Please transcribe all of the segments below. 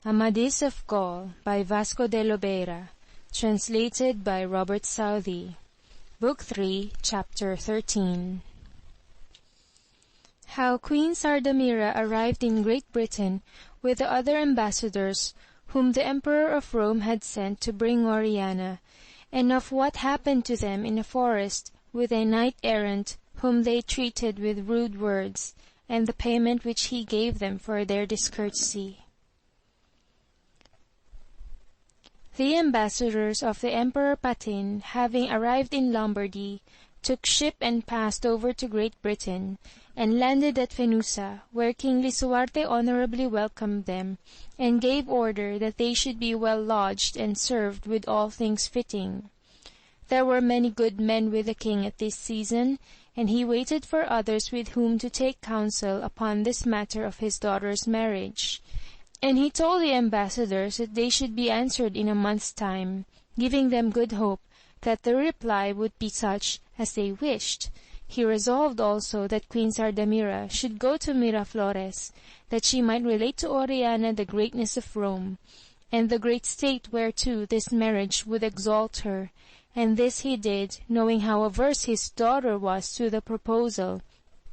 Amadis of Gaul by Vasco de Lobeira. Translated by Robert Southey. Book 3, Chapter 13. How Queen Sardamira arrived in Great Britain with the other ambassadors whom the Emperor of Rome had sent to bring Oriana, and of what happened to them in a forest with a knight-errant whom they treated with rude words, and the payment which he gave them for their discourtesy. The ambassadors of the Emperor Patin, having arrived in Lombardy, took ship and passed over to Great Britain, and landed at Fenusa, where King Lisuarte honorably welcomed them, and gave order that they should be well lodged and served with all things fitting. There were many good men with the king at this season, and he waited for others with whom to take counsel upon this matter of his daughter's marriage. And he told the ambassadors that they should be answered in a month's time, giving them good hope that the reply would be such as they wished. He resolved also that Queen Sardamira should go to Miraflores, that she might relate to Oriana the greatness of Rome, and the great state whereto this marriage would exalt her, and this he did, knowing how averse his daughter was to the proposal,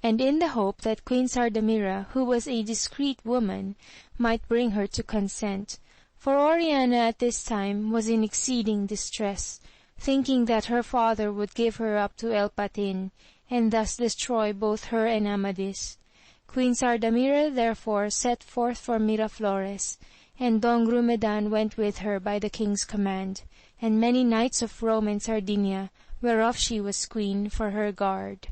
and in the hope that Queen Sardamira, who was a discreet woman, might bring her to consent. For Oriana at this time was in exceeding distress, thinking that her father would give her up to El Patin, and thus destroy both her and Amadis. Queen Sardamira therefore set forth for Miraflores, and Don Grumedan went with her by the king's command, and many knights of Rome and Sardinia, whereof she was queen, for her guard.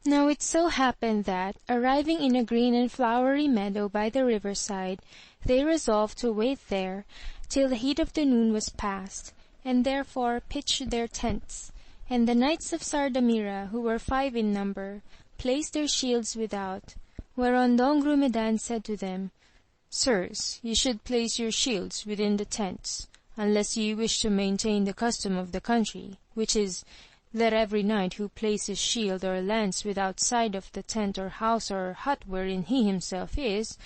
Now it so happened that, arriving in a green and flowery meadow by the riverside, they resolved to wait there till the heat of the noon was past, and therefore pitched their tents. And the knights of Sardamira, who were 5 in number, placed their shields without, whereon Don Grumedan said to them, Sirs, ye should place your shields within the tents, unless ye wish to maintain the custom of the country, which is, that every knight who places shield or lance without side of the tent or house or hut wherein he himself is,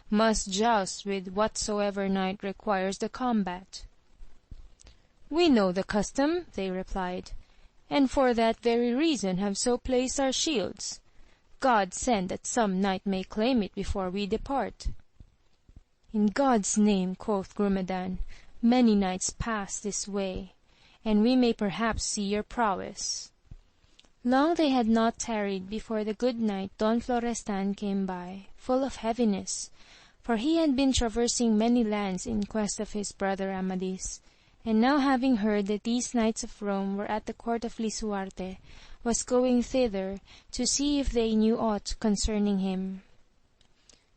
must joust with whatsoever knight requires the combat. We know the custom, they replied, and for that very reason have so placed our shields. God send that some knight may claim it before we depart. In God's name, quoth Grumedan, many knights pass this way, and we may perhaps see your prowess. Long they had not tarried before the good knight Don Florestan came by, full of heaviness, for he had been traversing many lands in quest of his brother Amadis, and now having heard that these knights of Rome were at the court of Lisuarte, was going thither to see if they knew aught concerning him.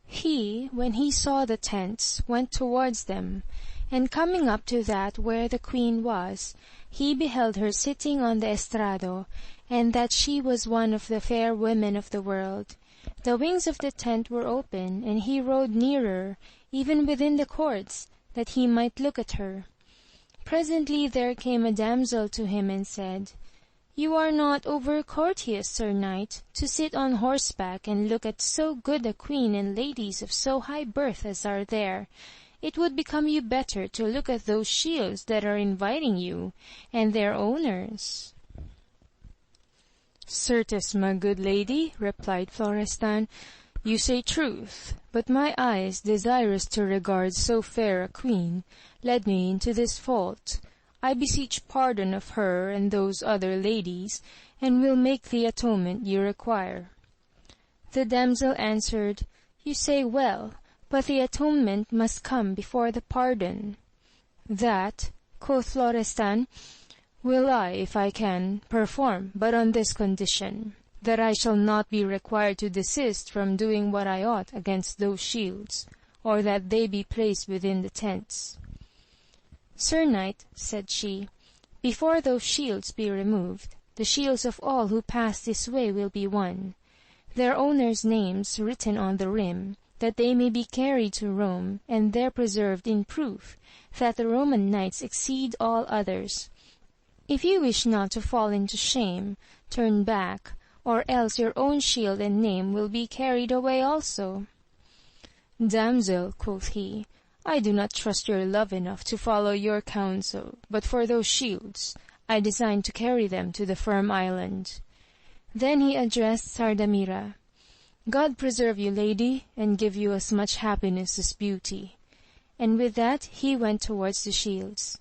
He, when he saw the tents, went towards them, and coming up to that where the queen was, he beheld her sitting on the estrado, and that she was one of the fair women of the world. The wings of the tent were open, and he rode nearer, even within the courts, that he might look at her. Presently there came a damsel to him and said, You are not over courteous, Sir Knight, to sit on horseback and look at so good a queen and ladies of so high birth as are there. It would become you better to look at those shields that are inviting you, and their owners. Certes, my good lady, replied Florestan, you say truth, but my eyes, desirous to regard so fair a queen, led me into this fault. I beseech pardon of her and those other ladies, and will make the atonement you require. The damsel answered, You say well, but the atonement must come before the pardon. That, quoth Florestan, will I, if I can, perform, but on this condition, that I shall not be required to desist from doing what I ought against those shields, or that they be placed within the tents. Sir Knight, said she, before those shields be removed, the shields of all who pass this way will be won, their owners' names written on the rim, that they may be carried to Rome, and there preserved in proof that the Roman knights exceed all others. If you wish not to fall into shame, turn back, or else your own shield and name will be carried away also. Damsel, quoth he, I do not trust your love enough to follow your counsel, but for those shields, I design to carry them to the Firm Island. Then he addressed Sardamira. God preserve you, lady, and give you as much happiness as beauty. And with that he went towards the shields.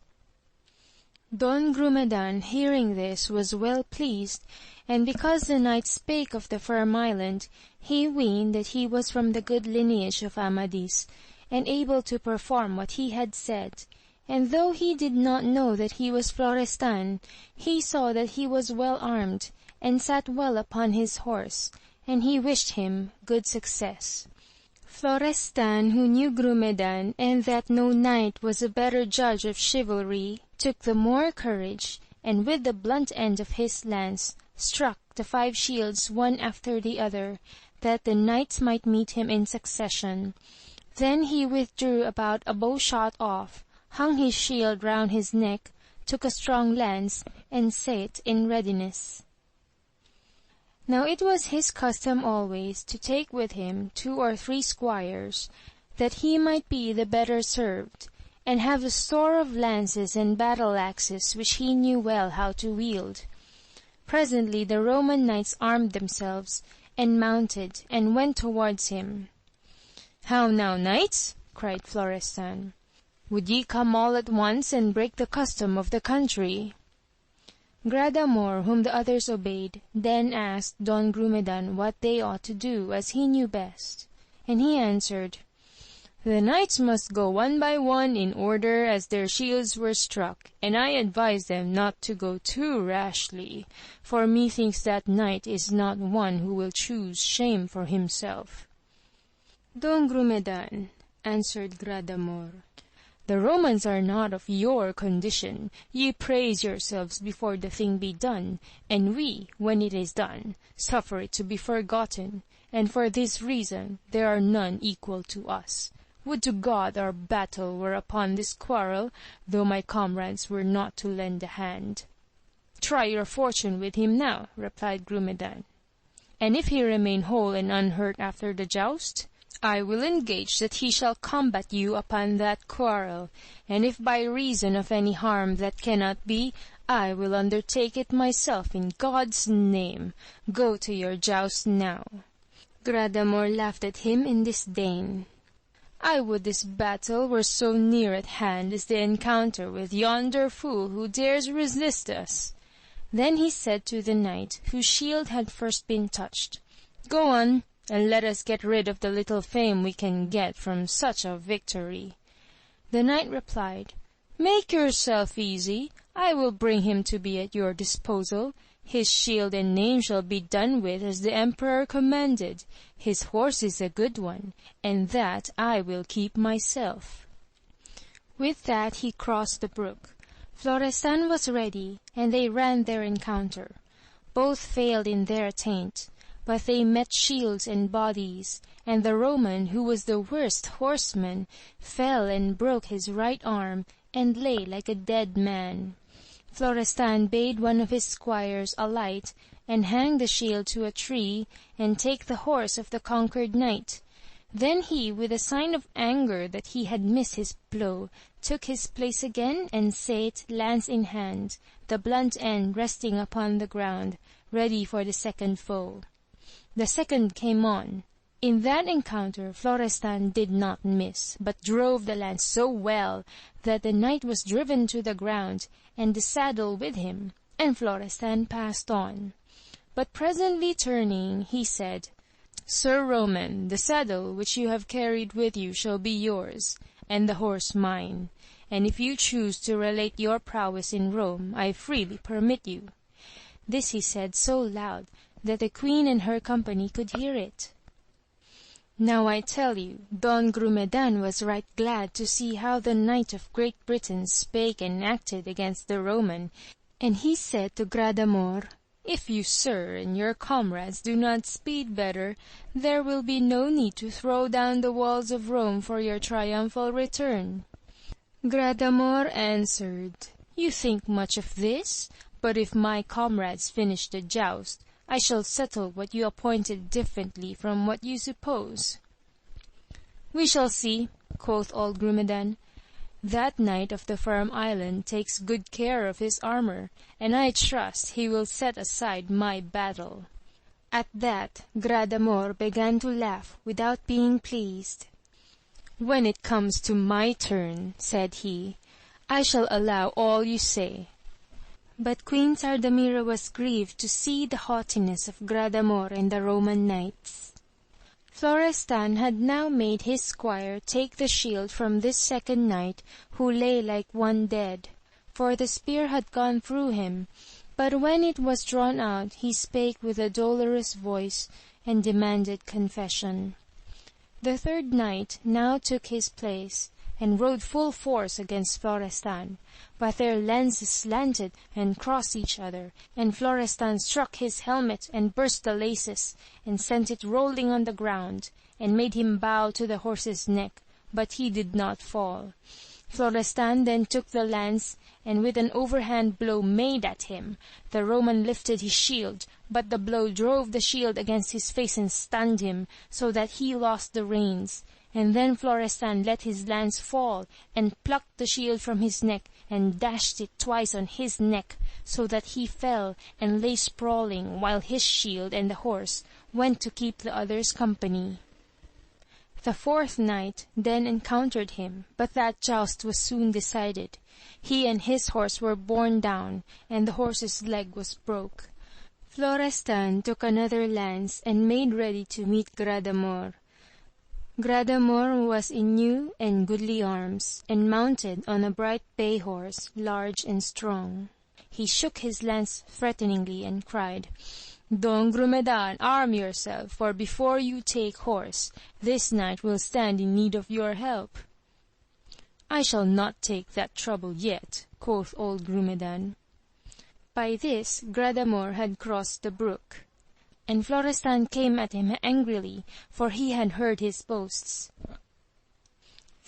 Don Grumedan, hearing this, was well pleased, and because the knight spake of the Firm Island, he weened that he was from the good lineage of Amadis, and able to perform what he had said. And though he did not know that he was Florestan, he saw that he was well armed, and sat well upon his horse, and he wished him good success. Florestan, who knew Grumedan, and that no knight was a better judge of chivalry, took the more courage, and with the blunt end of his lance struck the 5 shields one after the other, that the knights might meet him in succession. Then he withdrew about a bow shot off, hung his shield round his neck, took a strong lance, and sate in readiness. Now it was his custom always to take with him 2 or 3 squires, that he might be the better served, and have a store of lances and battle axes which he knew well how to wield. Presently the Roman knights armed themselves, and mounted, and went towards him. How now, knights? cried Florestan. Would ye come all at once and break the custom of the country? Gradamor, whom the others obeyed, then asked Don Grumedan what they ought to do, as he knew best. And he answered, The knights must go one by one in order as their shields were struck, and I advise them not to go too rashly, for methinks that knight is not one who will choose shame for himself. Don Grumedan, answered Gradamor, the Romans are not of your condition. Ye praise yourselves before the thing be done, and we, when it is done, suffer it to be forgotten, and for this reason there are none equal to us. Would to God our battle were upon this quarrel, though my comrades were not to lend a hand. Try your fortune with him now, replied Grumedan, and if he remain whole and unhurt after the joust, I will engage that he shall combat you upon that quarrel, and if by reason of any harm that cannot be, I will undertake it myself in God's name. Go to your joust now. Gradamor laughed at him in disdain. I would this battle were so near at hand as the encounter with yonder fool who dares resist us. Then he said to the knight, whose shield had first been touched, Go on, and let us get rid of the little fame we can get from such a victory. The knight replied, Make yourself easy, I will bring him to be at your disposal. His shield and name shall be done with as the emperor commanded. His horse is a good one, and that I will keep myself. With that he crossed the brook. Florestan was ready, and they ran their encounter. Both failed in their attaint, but they met shields and bodies, and the Roman, who was the worst horseman, fell and broke his right arm, and lay like a dead man. Florestan bade one of his squires alight, and hang the shield to a tree, and take the horse of the conquered knight. Then he, with a sign of anger that he had missed his blow, took his place again, and sate, lance in hand, the blunt end resting upon the ground, ready for the second foe. The second came on. In that encounter Florestan did not miss, but drove the lance so well that the knight was driven to the ground, and the saddle with him, and Florestan passed on. But presently turning, he said, Sir Roman, the saddle which you have carried with you shall be yours, and the horse mine, and if you choose to relate your prowess in Rome, I freely permit you. This he said so loud that the queen and her company could hear it. Now I tell you, Don Grumedan was right glad to see how the knight of Great Britain spake and acted against the Roman, and he said to Gradamor, If you, sir, and your comrades do not speed better, there will be no need to throw down the walls of Rome for your triumphal return. Gradamor answered, You think much of this, but if my comrades finish the joust, I shall settle what you appointed differently from what you suppose. We shall see, quoth old Grumedan. That knight of the Firm Island takes good care of his armor, and I trust he will set aside my battle. At that Gradamor began to laugh without being pleased. When it comes to my turn, said he, I shall allow all you say. But Queen Sardamira was grieved to see the haughtiness of Gradamor and the Roman knights. Florestan had now made his squire take the shield from this second knight, who lay like one dead, for the spear had gone through him, but when it was drawn out he spake with a dolorous voice, and demanded confession. The third knight now took his place, and rode full force against Florestan, but their lances slanted and crossed each other, and Florestan struck his helmet and burst the laces, and sent it rolling on the ground, and made him bow to the horse's neck, but he did not fall. Florestan then took the lance, and with an overhand blow made at him. The Roman lifted his shield, but the blow drove the shield against his face and stunned him, so that he lost the reins. And then Florestan let his lance fall, and plucked the shield from his neck, and dashed it twice on his neck, so that he fell, and lay sprawling, while his shield and the horse went to keep the others company. The fourth knight then encountered him, but that joust was soon decided. He and his horse were borne down, and the horse's leg was broke. Florestan took another lance, and made ready to meet Gradamor. Gradamor was in new and goodly arms, and mounted on a bright bay horse, large and strong. He shook his lance threateningly, and cried, Don Grumedan, arm yourself, for before you take horse, this knight will stand in need of your help. I shall not take that trouble yet, quoth old Grumedan. By this Gradamor had crossed the brook, and Florestan came at him angrily, for he had heard his boasts.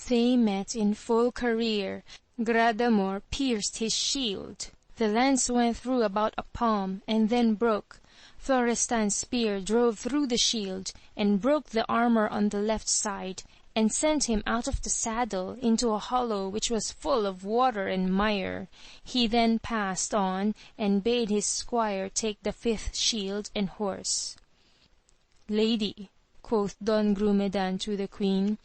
They met in full career. Gradamor pierced his shield. The lance went through about a palm, and then broke. Florestan's spear drove through the shield, and broke the armor on the left side, and sent him out of the saddle into a hollow which was full of water and mire. He then passed on, and bade his squire take the fifth shield and horse. Lady, quoth Don Grumedan to the queen,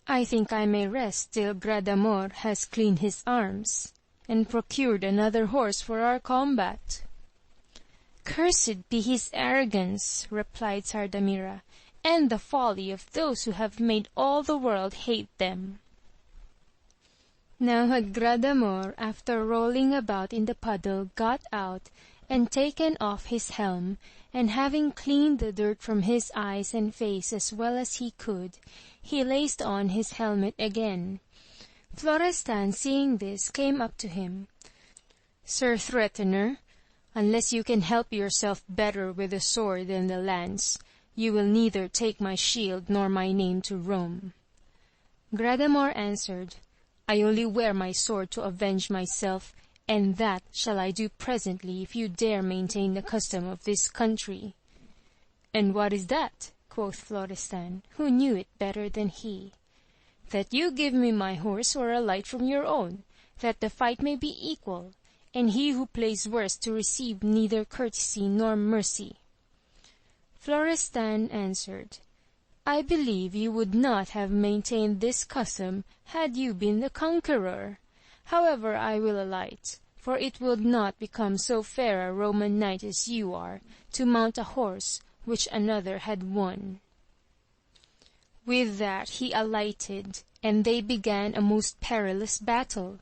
I think I may rest till Gradamor has cleaned his arms, and procured another horse for our combat. Cursed be his arrogance, replied Sardamira, and the folly of those who have made all the world hate them. Now had Gradamor, after rolling about in the puddle, got out, and taken off his helm, and having cleaned the dirt from his eyes and face as well as he could, he laced on his helmet again. Florestan, seeing this, came up to him. Sir Threatener, unless you can help yourself better with the sword than the lance, you will neither take my shield nor my name to Rome. Gradamor answered, I only wear my sword to avenge myself, and that shall I do presently if you dare maintain the custom of this country. And what is that? Quoth Florestan, who knew it better than he. That you give me my horse or a light from your own, that the fight may be equal, and he who plays worst to receive neither courtesy nor mercy. Florestan answered, I believe you would not have maintained this custom had you been the conqueror. However, I will alight, for it will not become so fair a Roman knight as you are, to mount a horse which another had won. With that he alighted, and they began a most perilous battle.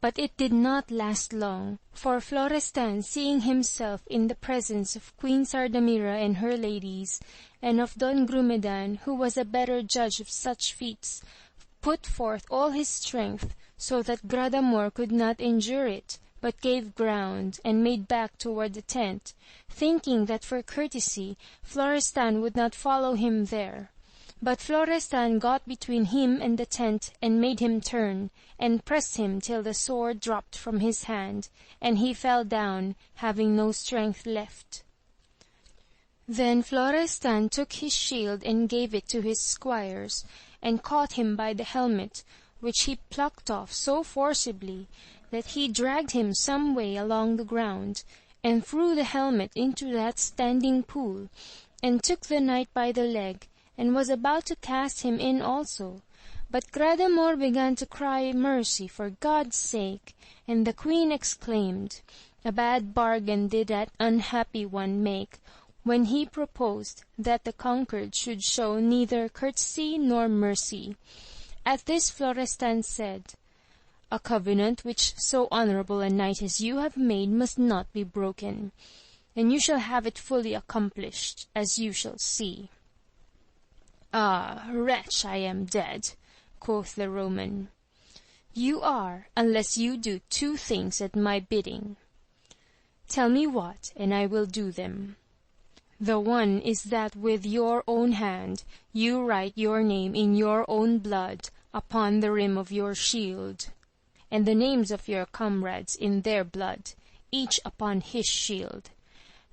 But it did not last long, for Florestan, seeing himself in the presence of Queen Sardamira and her ladies, and of Don Grumedan, who was a better judge of such feats, put forth all his strength, so that Gradamor could not endure it, but gave ground, and made back toward the tent, thinking that for courtesy Florestan would not follow him there. But Florestan got between him and the tent, and made him turn, and pressed him till the sword dropped from his hand, and he fell down, having no strength left. Then Florestan took his shield and gave it to his squires, and caught him by the helmet, which he plucked off so forcibly that he dragged him some way along the ground, and threw the helmet into that standing pool, and took the knight by the leg, and was about to cast him in also. But Gradamor began to cry mercy for God's sake, and the queen exclaimed, "A bad bargain did that unhappy one make, when he proposed that the conquered should show neither courtesy nor mercy." At this Florestan said, "A covenant which so honorable a knight as you have made must not be broken, and you shall have it fully accomplished, as you shall see." "Ah, wretch, I am dead," quoth the Roman. "You are, unless you do 2 things at my bidding." "Tell me what, and I will do them." "The one is that with your own hand you write your name in your own blood upon the rim of your shield, and the names of your comrades in their blood, each upon his shield.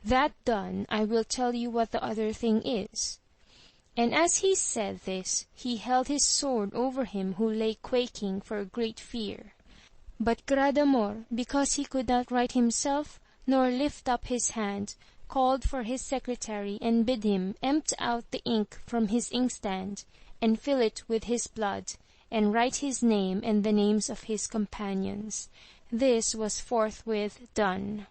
That done, I will tell you what the other thing is." And as he said this, he held his sword over him who lay quaking for great fear. But Gradamor, because he could not write himself, nor lift up his hand, called for his secretary and bid him empty out the ink from his inkstand, and fill it with his blood, and write his name and the names of his companions. This was forthwith done.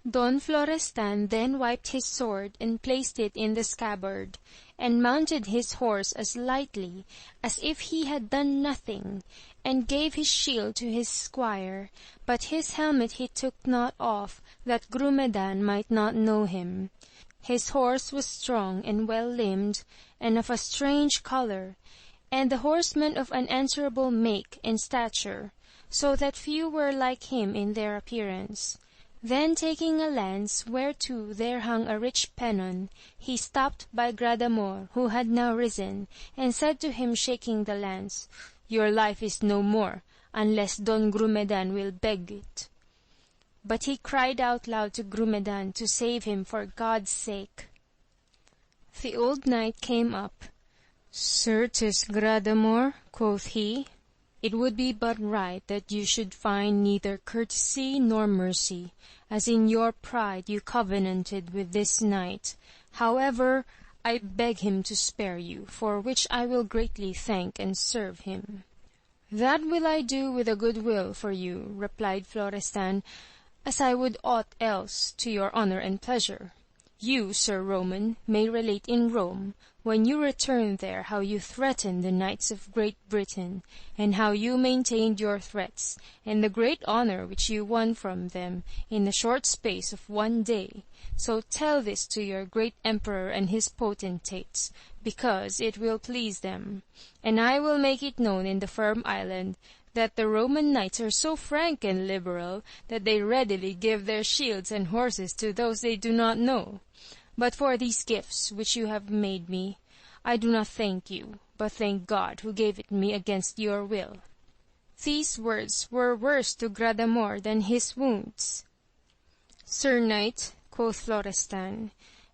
Don Florestan then wiped his sword and placed it in the scabbard, and mounted his horse as lightly as if he had done nothing, and gave his shield to his squire, but his helmet he took not off, that Grumedan might not know him. His horse was strong and well limbed, and of a strange color, and the horsemen of unanswerable make and stature, so that few were like him in their appearance. Then taking a lance whereto there hung a rich pennon, he stopped by Gradamor, who had now risen, and said to him shaking the lance, "Your life is no more, unless Don Grumedan will beg it." But he cried out loud to Grumedan to save him for God's sake. The old knight came up. "Certes, Gradamor," quoth he, "it would be but right that you should find neither courtesy nor mercy, as in your pride you covenanted with this knight. However, I beg him to spare you, for which I will greatly thank and serve him." "That will I do with a good will for you," replied Florestan, "as I would aught else to your honor and pleasure. You, Sir Roman, may relate in Rome, when you return there, how you threatened the knights of Great Britain, and how you maintained your threats, and the great honor which you won from them in the short space of 1 day. So tell this to your great emperor and his potentates, because it will please them. And I will make it known in the Firm Island that the Roman knights are so frank and liberal that they readily give their shields and horses to those they do not know. But for these gifts which you have made me, I do not thank you, but thank God who gave it me against your will." These words were worse to Gradamor than his wounds. "Sir Knight," quoth Florestan,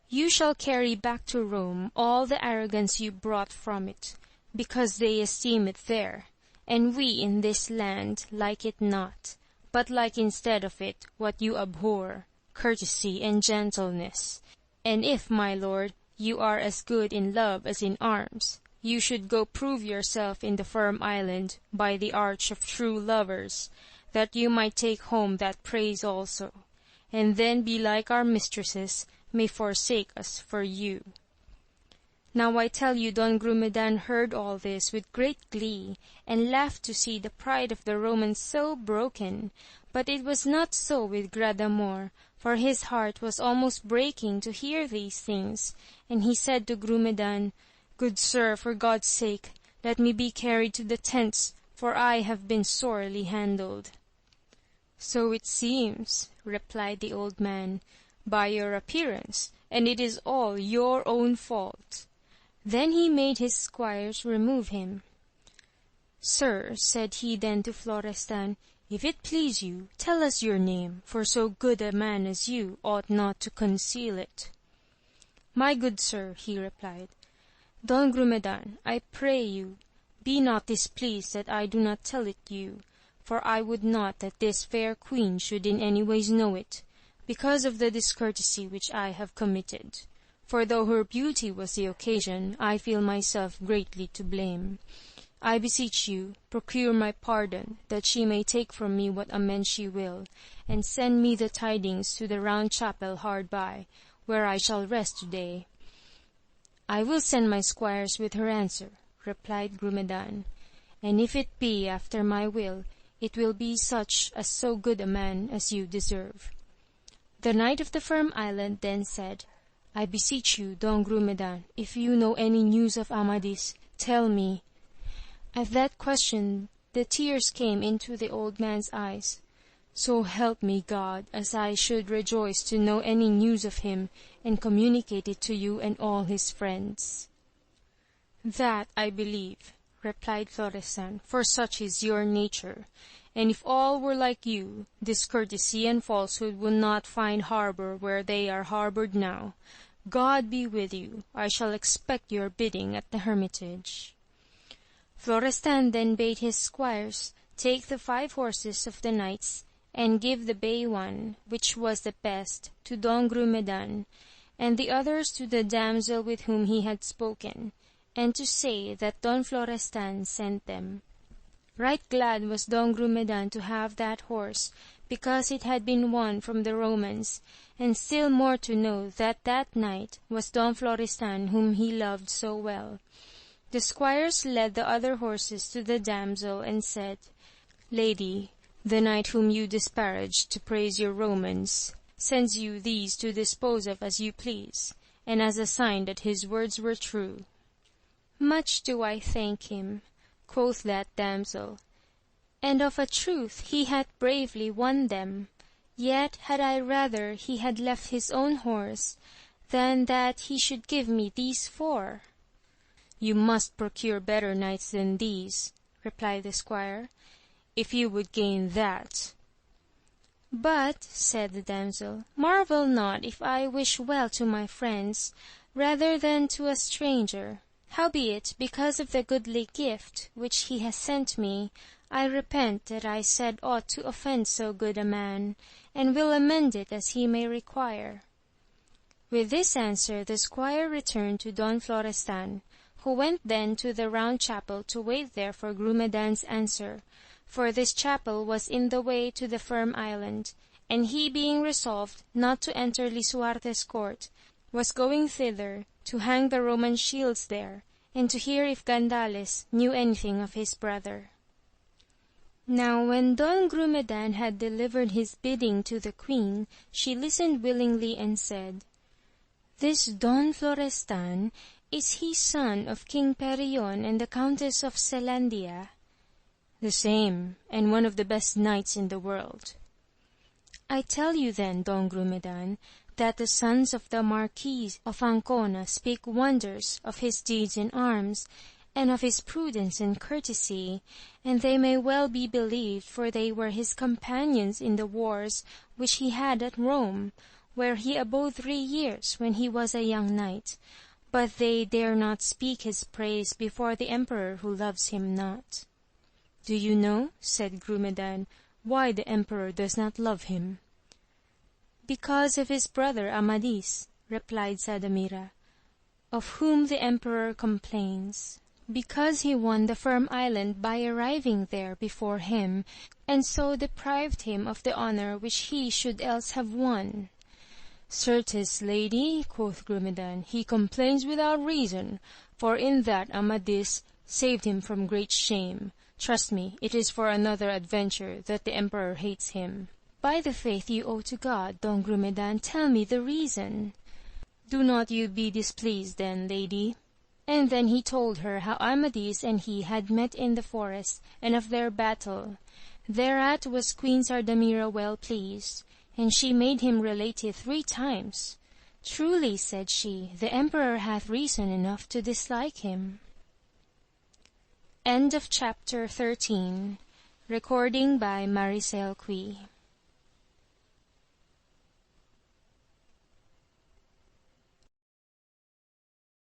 "you shall carry back to Rome all the arrogance you brought from it, because they esteem it there, and we in this land like it not, but like instead of it what you abhor, courtesy and gentleness. And if, my lord, you are as good in love as in arms, you should go prove yourself in the Firm Island by the arch of true lovers, that you might take home that praise also, and then belike our mistresses may forsake us for you." Now I tell you Don Grumedan heard all this with great glee, and laughed to see the pride of the Romans so broken, but it was not so with Gradamor, for his heart was almost breaking to hear these things, and he said to Grumedan, "Good sir, for God's sake, let me be carried to the tents, for I have been sorely handled." "So it seems," replied the old man, "by your appearance, and it is all your own fault." Then he made his squires remove him. "Sir," said he then to Florestan, "if it please you, tell us your name, for so good a man as you ought not to conceal it." "My good sir," he replied, Don Grumedan, I pray you, be not displeased that I do not tell it you, for I would not that this fair queen should in any ways know it, because of the discourtesy which I have committed. For though her beauty was the occasion, I feel myself greatly to blame. I beseech you, procure my pardon, that she may take from me what amends she will, and send me the tidings to the round chapel hard by, where I shall rest today. I will send my squires with her answer, replied Grumedan, and if it be after my will, it will be such as so good a man as you deserve. The Knight of the Firm Island then said, I beseech you, Don Grumedan, if you know any news of Amadis, tell me. At that question the tears came into the old man's eyes. So help me God, as I should rejoice to know any news of him, and communicate it to you and all his friends. That I believe, replied Florestan, for such is your nature, and if all were like you, discourtesy and falsehood would not find harbor where they are harbored now. God be with you, I shall expect your bidding at the hermitage. Florestan then bade his squires take the 5 horses of the knights, and give the bay one, which was the best, to Don Grumedan, and the others to the damsel with whom he had spoken, and to say that Don Florestan sent them. Right glad was Don Grumedan to have that horse, because it had been won from the Romans, and still more to know that that knight was Don Florestan whom he loved so well. The squires led the other horses to the damsel and said, Lady, the knight whom you disparaged to praise your Romans, sends you these to dispose of as you please, and as a sign that his words were true. Much do I thank him, quoth that damsel, and of a truth he hath bravely won them. Yet had I rather he had left his own horse, than that he should give me these 4. You must procure better knights than these, replied the squire, if you would gain that. But, said the damsel, marvel not if I wish well to my friends, rather than to a stranger. Howbeit, because of the goodly gift which he has sent me, I repent that I said aught to offend so good a man, and will amend it as he may require. With this answer the squire returned to Don Florestan, who went then to the round chapel to wait there for Grumedan's answer, for this chapel was in the way to the Firm Island, and he being resolved not to enter Lisuarte's court, was going thither to hang the Roman shields there, and to hear if Gandales knew anything of his brother. Now when Don Grumedan had delivered his bidding to the queen, she listened willingly and said, This Don Florestan, is he son of King Perion and the Countess of Selandia? The same, and one of the best knights in the world. I tell you then, Don Grumedan, that the sons of the Marquis of Ancona speak wonders of his deeds in arms, and of his prudence and courtesy, and they may well be believed, for they were his companions in the wars which he had at Rome, where he abode 3 years when he was a young knight, but they dare not speak his praise before the emperor who loves him not. Do you know, said Grumedan, why the emperor does not love him? Because of his brother Amadis, replied Sardamira, of whom the emperor complains. Because he won the Firm Island by arriving there before him, and so deprived him of the honor which he should else have won. Certes, lady, quoth Grumedan, he complains without reason, for in that Amadis saved him from great shame. Trust me, it is for another adventure that the emperor hates him. By the faith you owe to God, Don Grumedan, tell me the reason. Do not you be displeased then, lady. And then he told her how Amadis and he had met in the forest, and of their battle. Thereat was Queen Sardamira well pleased, and she made him relate it 3 times. Truly, said she, the emperor hath reason enough to dislike him. End of chapter 13. Recording by Maricel Cui.